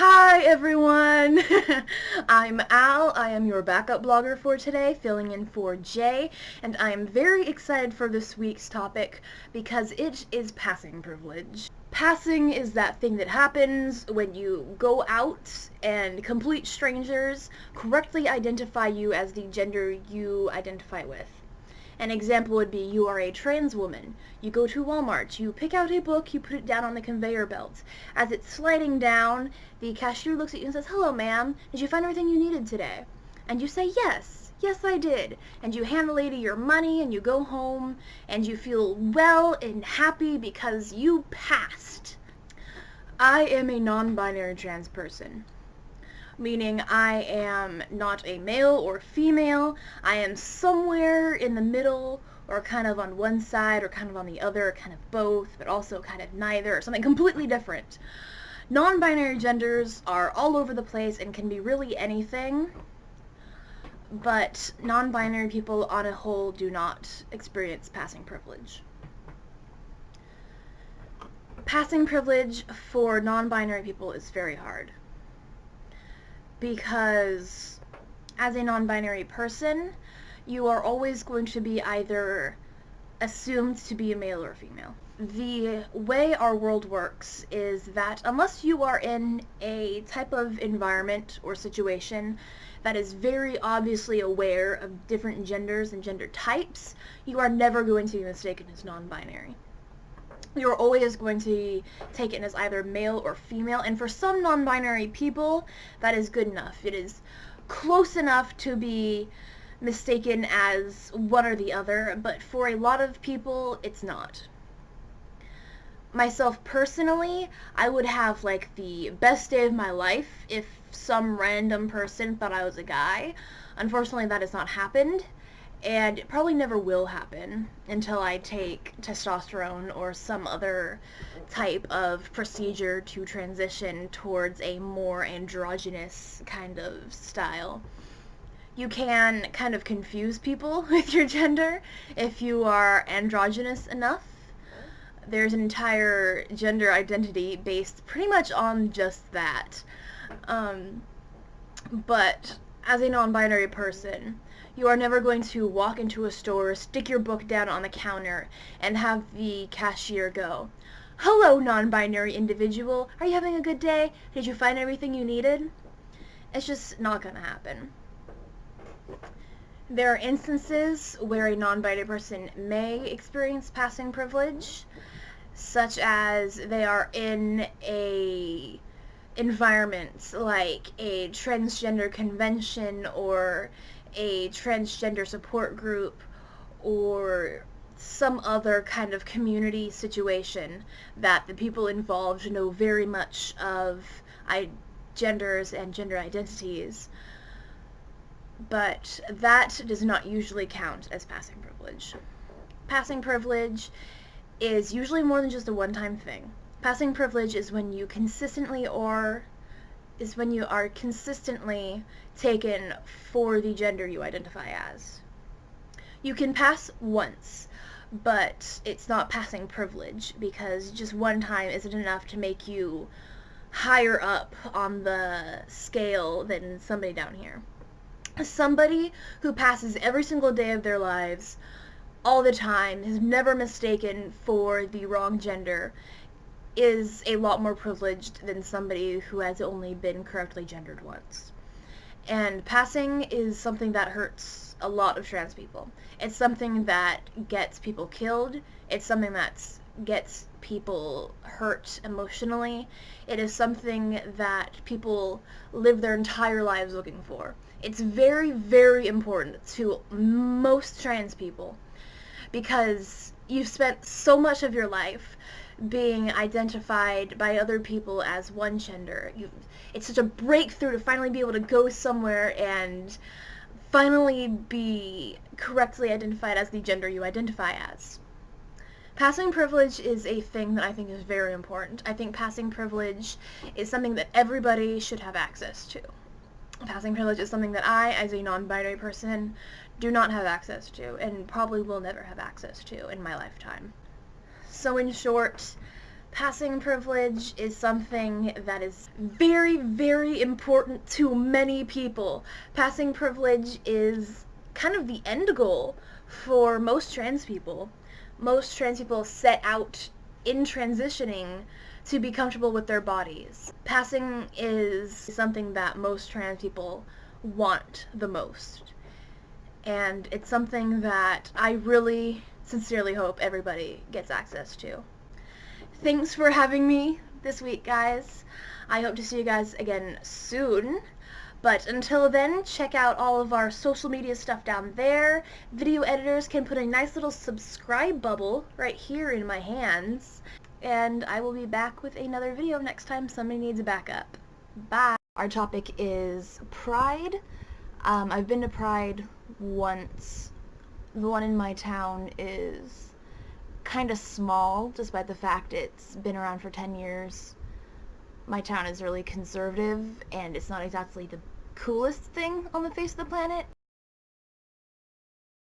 Hi everyone! I'm Al, I am your backup blogger for today, filling in for Jay, and I am very excited for this week's topic because it is passing privilege. Passing is that thing that happens when you go out and complete strangers correctly identify you as the gender you identify with. An example would be you are a trans woman. You go to Walmart, you pick out a book, you put it down on the conveyor belt. As it's sliding down, the cashier looks at you and says, "Hello, ma'am. Did you find everything you needed today?" And you say, "Yes. Yes, I did." And you hand the lady your money and you go home and you feel well and happy because you passed. I am a non-binary trans person, meaning I am not a male or female. I am somewhere in the middle, or kind of on one side, or kind of on the other, kind of both, but also kind of neither, or something completely different. Non-binary genders are all over the place and can be really anything, but non-binary people on a whole do not experience passing privilege. Passing privilege for non-binary people is very hard, because as a non-binary person, you are always going to be either assumed to be a male or female. The way our world works is that unless you are in a type of environment or situation that is very obviously aware of different genders and gender types, you are never going to be mistaken as non-binary. You're always going to be taken as either male or female, and for some non-binary people, that is good enough. It is close enough to be mistaken as one or the other, but for a lot of people, it's not. Myself personally, I would have like the best day of my life if some random person thought I was a guy. Unfortunately, that has not happened, and it probably never will happen until I take testosterone or some other type of procedure to transition towards a more androgynous kind of style. You can kind of confuse people with your gender if you are androgynous enough. There's an entire gender identity based pretty much on just that. But as a non-binary person, you are never going to walk into a store, stick your book down on the counter, and have the cashier go, "Hello, non-binary individual. Are you having a good day? Did you find everything you needed?" It's just not gonna happen. There are instances where a non-binary person may experience passing privilege, such as they are in a environment like a transgender convention or a transgender support group or some other kind of community situation that the people involved know very much of genders and gender identities. But that does not usually count as passing privilege. Passing privilege is usually more than just a one-time thing. Passing privilege is when you are consistently taken for the gender you identify as. You can pass once, but it's not passing privilege because just one time isn't enough to make you higher up on the scale than somebody down here. Somebody who passes every single day of their lives all the time, is never mistaken for the wrong gender, is a lot more privileged than somebody who has only been correctly gendered once. And passing is something that hurts a lot of trans people. It's something that gets people killed. It's something that gets people hurt emotionally. It is something that people live their entire lives looking for. It's very, very important to most trans people because you've spent so much of your life being identified by other people as one gender. It's such a breakthrough to finally be able to go somewhere and finally be correctly identified as the gender you identify as. Passing privilege is a thing that I think is very important. I think passing privilege is something that everybody should have access to. Passing privilege is something that I, as a non-binary person, do not have access to, and probably will never have access to in my lifetime. So in short, Passing privilege is something that is very, very important to many people. Passing privilege is kind of the end goal for most trans people. Most trans people set out in transitioning to be comfortable with their bodies. Passing is something that most trans people want the most. And it's something that I really sincerely hope everybody gets access to. Thanks for having me this week, guys. I hope to see you guys again soon. But until then, check out all of our social media stuff down there. Video editors can put a nice little subscribe bubble right here in my hands. And I will be back with another video next time somebody needs a backup. Bye! Our topic is Pride. I've been to Pride once. The one in my town is kind of small, despite the fact it's been around for 10 years. My town is really conservative, and it's not exactly the coolest thing on the face of the planet.